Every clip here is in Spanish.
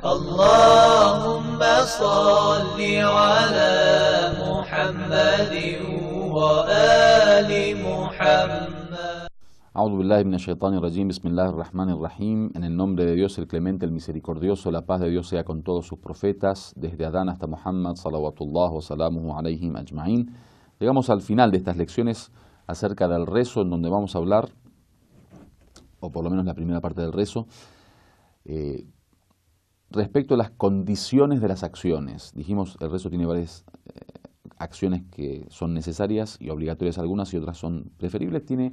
اللهم صل على محمد وآل محمد. A'udhu billahi minash shaitanir rajim, bismillahir rahmanir rahim. En el nombre de Dios, el clemente, el misericordioso, la paz de Dios sea con todos sus profetas, desde Adán hasta Muhammad, salawatullah wa salamuhu alayhim ajma'in. Llegamos al final de estas lecciones acerca del rezo, en donde vamos a hablar, o por lo menos la primera parte del rezo, respecto a las condiciones de las acciones. Dijimos, el rezo tiene varias acciones que son necesarias y obligatorias algunas y otras son preferibles, tiene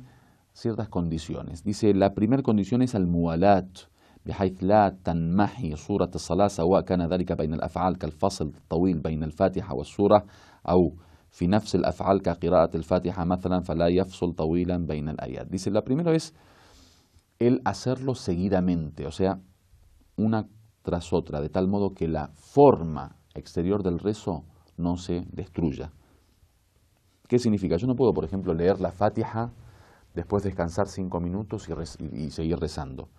ciertas condiciones. Dice, la primera condición es al-muwalat, بحيث لا تنمحي صورة الصلاة سواء كان ذلك بين الأفعال كالفصل الطويل بين الفاتحة والسورة أو في نفس الأفعال كقراءة الفاتحة مثلا فلا يفصل طويلا بين الآيات. Dice, la primera es el hacerlo seguidamente, o sea, una tras otra, de tal modo que la forma exterior del rezo no se destruya. ¿Qué significa? Yo no puedo, por ejemplo, leer la Fatiha, después descansar 5 minutos y seguir rezando.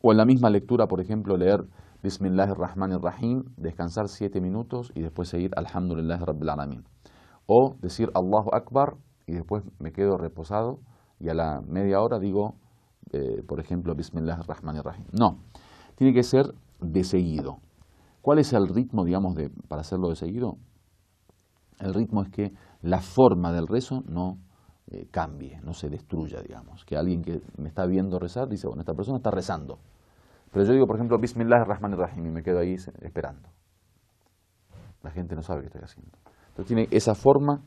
O en la misma lectura, por ejemplo, leer Bismillahirrahmanirrahim, descansar 7 minutos y después seguir Alhamdulillahi Rabbil Alamin. O decir Allahu Akbar y después me quedo reposado y a la media hora digo, por ejemplo, Bismillahirrahmanirrahim. No, tiene que ser de seguido. ¿Cuál es el ritmo, digamos, para hacerlo de seguido? El ritmo es que la forma del rezo no cambie, no se destruya, digamos. Que alguien que me está viendo rezar dice, bueno, esta persona está rezando. Pero yo digo, por ejemplo, Bismillahirrahmanirrahim y me quedo ahí esperando. La gente no sabe qué estoy haciendo. Entonces tiene esa forma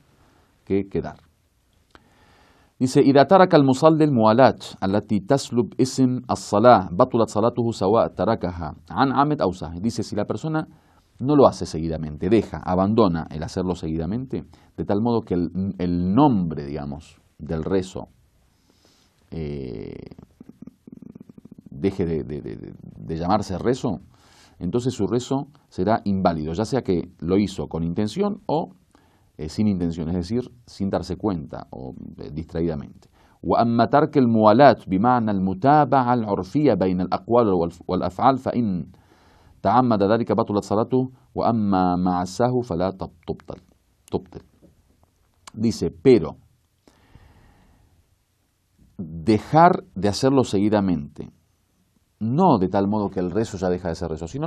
que quedar. Dice, إذا ترك المصلي الموالاة التي تسلب اسم الصلاة بطلت صلاته سواء تركها عن عمد أو سهو. Dice, si la persona no lo hace seguidamente, abandona el hacerlo seguidamente, de tal modo que el nombre, digamos, del rezo deje de llamarse rezo, entonces su rezo será inválido, ya sea que lo hizo con intención o sin intención, es decir, sin darse cuenta o distraídamente. وأما ترك الموالاة بمعنى المتابعة العرفية بين الأقوال والأفعال فإن تعمد ذلك بطلت صلاته وأما مع السهو فلا تبطل. Dice, pero dejar de hacerlo seguidamente, no de tal modo que el rezo ya deja de ser rezo, sino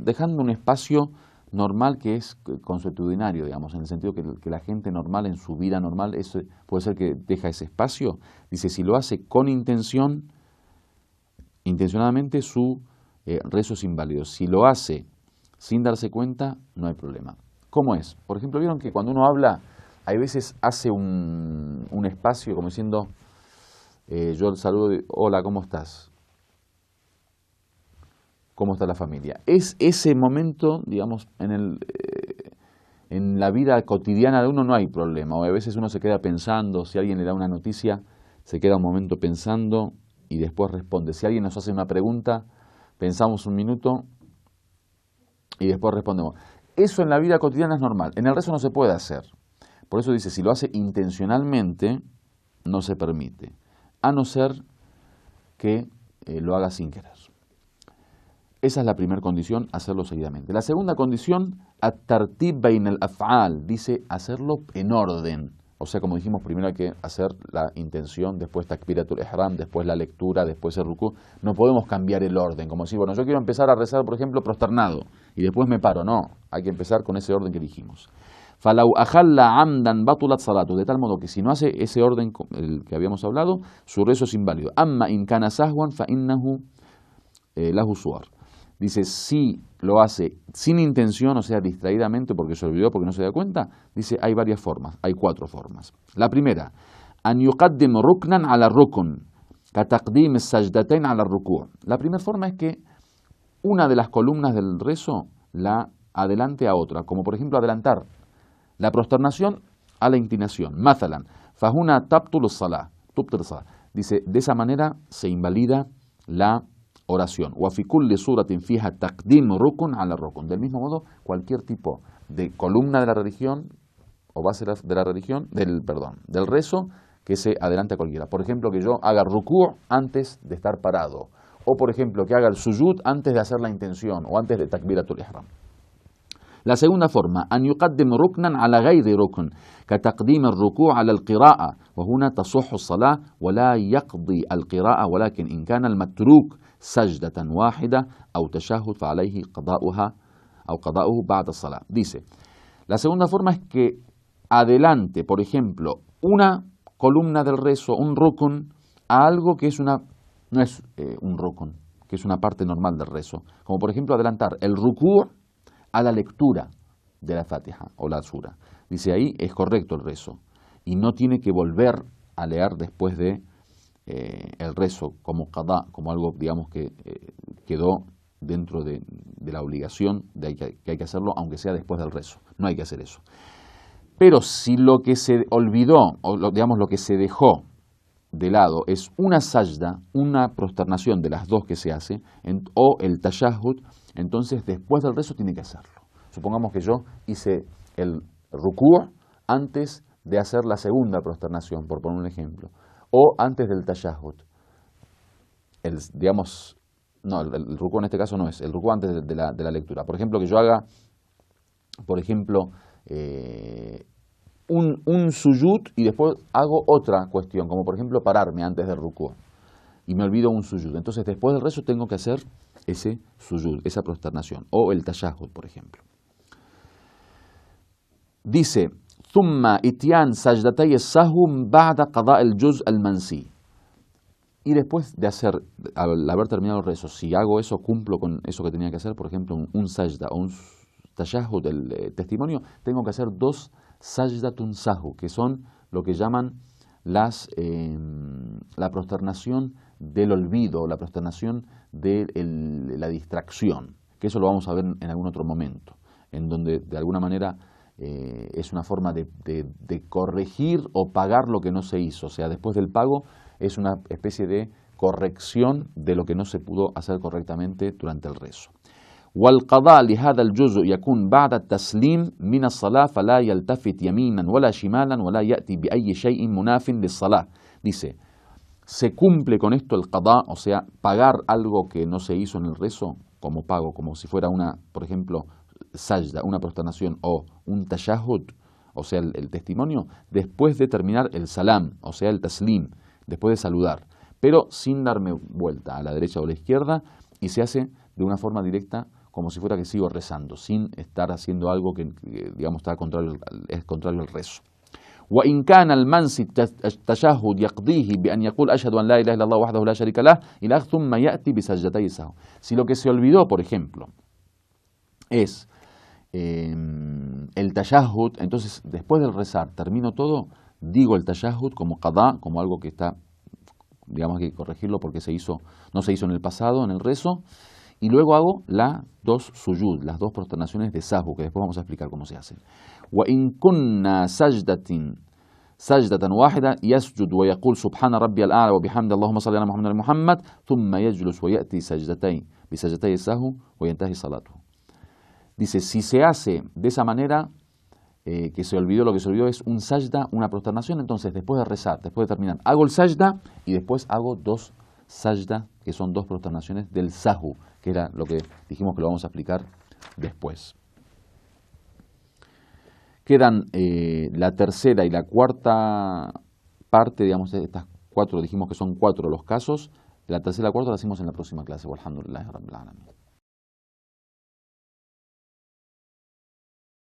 dejando un espacio normal que es consuetudinario, digamos, en el sentido que la gente normal en su vida normal puede ser que deja ese espacio. Dice, si lo hace con intención, intencionadamente su rezo es inválido. Si lo hace sin darse cuenta, no hay problema. ¿Cómo es? Por ejemplo, vieron que cuando uno habla, hay veces hace un espacio como diciendo, yo el saludo, hola, ¿cómo estás? ¿Cómo está la familia? Es ese momento, digamos, en la vida cotidiana de uno no hay problema. O a veces uno se queda pensando, si alguien le da una noticia, se queda un momento pensando y después responde. Si alguien nos hace una pregunta, pensamos un minuto y después respondemos. Eso en la vida cotidiana es normal. En el rezo no se puede hacer. Por eso dice, si lo hace intencionalmente, no se permite. A no ser que lo haga sin querer. Esa es la primera condición, hacerlo seguidamente. La segunda condición, at-tartib bain al-af'al, dice hacerlo en orden. O sea, como dijimos, primero hay que hacer la intención, después takbiratul ihram, después la lectura, después el rukú. No podemos cambiar el orden, como decir, bueno, yo quiero empezar a rezar, por ejemplo, prosternado, y después me paro. No, hay que empezar con ese orden que dijimos. Falau ajalla amdan batulat salatu, de tal modo que si no hace ese orden el que habíamos hablado, su rezo es inválido. Amma in kana sahwan fa innahu lahu suwar. Dice, si lo hace sin intención, o sea, distraídamente, porque se olvidó, porque no se da cuenta, dice, hay varias formas, hay 4 formas. La primera, an yuqaddim ruknan ala rukun, ka taqdim as-sajdatayn ala ruku'. La primera forma es que una de las columnas del rezo la adelante a otra, como por ejemplo adelantar la prosternación a la inclinación. Mathalan, fahuna tabtul salah, dice, de esa manera se invalida la oración. Wa fi kulli suratin fiha taqdim rukun ala rukun. Del mismo modo, cualquier tipo de columna de la religión o base de la religión, del rezo, que se adelante a cualquiera. Por ejemplo, que yo haga rukú antes de estar parado, o por ejemplo que haga el sujud antes de hacer la intención o antes de takbiratul ihram. La segunda forma, أن يقدم ركنا على غير ركن كتقديم الركوع على القراءة وهنا تصح الصلاة ولا يقضي القراءة ولكن إن كان المتروك سجدة واحدة أو تشهد فعليه قضاؤها أو قضاؤه بعد الصلاة. Dice, la segunda forma es que adelante, por ejemplo, una columna del rezo, un rukun, a algo que es no es un rukun, que es una parte normal del rezo. Como por ejemplo adelantar el rukú' a la lectura de la Fatiha o la Sura. Dice ahí es correcto el rezo y no tiene que volver a leer después de el rezo como qadá, como algo digamos que quedó dentro de la obligación de que hay que hacerlo aunque sea después del rezo. No hay que hacer eso. Pero si lo que se olvidó o digamos lo que se dejó de lado es una sajda, una prosternación de las dos que se hace o el tashahhud, entonces después del rezo tiene que hacerlo. Supongamos que yo hice el rukú' antes de hacer la segunda prosternación, por poner un ejemplo, o antes del tashahhud. El rukú' en este caso no es, el rukú' antes de la lectura. Por ejemplo, que yo haga, por ejemplo, un sujud y después hago otra cuestión, como por ejemplo pararme antes del rukú' y me olvido un sujud. Entonces después del rezo tengo que hacer ese sujud, esa prosternación, o el tashahhud, por ejemplo. Dice, ثم إتيان سجدتي السهو بعد قضاء الجزء المنسي. Y después de al haber terminado el rezo, si hago eso, cumplo con eso que tenía que hacer, por ejemplo, un sajda o un tashahhud del testimonio, tengo que hacer dos sajdatun sahu, que son lo que llaman la prosternación del olvido, la prosternación de la distracción, que eso lo vamos a ver en algún otro momento, en donde de alguna manera es una forma de corregir o pagar lo que no se hizo, o sea, después del pago es una especie de corrección de lo que no se pudo hacer correctamente durante el rezo. والقضاء لهذا الجزء يكون بعد التسليم من الصلاة فلا يلتفت يمينا ولا شمالا ولا يأتي بأي شيء مناف للصلاة. Dice, se cumple con esto el qadá, o sea, pagar algo que no se hizo en el rezo como pago, como si fuera por ejemplo, sajda, una prosternación o un tashahhud, o sea, el testimonio, después de terminar el salam, o sea, el taslim, después de saludar, pero sin darme vuelta a la derecha o a la izquierda, y se hace de una forma directa como si fuera que sigo rezando, sin estar haciendo algo que digamos, es contrario al rezo. وإن كان المنسي التشهد يقضيه بأن يقول أشهد أن لا إله إلا الله وحده لا شريك له إلى ثم يأتي بسجدتي السهو. Si lo que se olvidó, por ejemplo, es el tashahhud, entonces después del rezar termino todo, digo el tashahhud como qadá, como algo que está, digamos, que hay que corregirlo porque no se hizo en el pasado, en el rezo, y luego hago las dos sujud, las dos prosternaciones de sahwu, que después vamos a explicar cómo se hacen. وإن كنا سجدة واحدة يسجد ويقول سبحان ربي الأعلى وبحمد اللهم صل على محمد ثم يجلس ويأتي بسجدتي السهو وينتهي صلاته. Dice, si se hace de esa manera, que se olvidó, lo que se olvidó es un sajda, una prosternación, entonces después de rezar, después de terminar, hago el sajda y después hago dos sajda, que son dos prosternaciones del sahwu, que era lo que dijimos que lo vamos a explicar después. Quedan la tercera y la cuarta parte, digamos, de estas cuatro, dijimos que son cuatro los casos. La tercera y la cuarta la hacemos en la próxima clase. Walhamdulillahi Rabbil Alamin.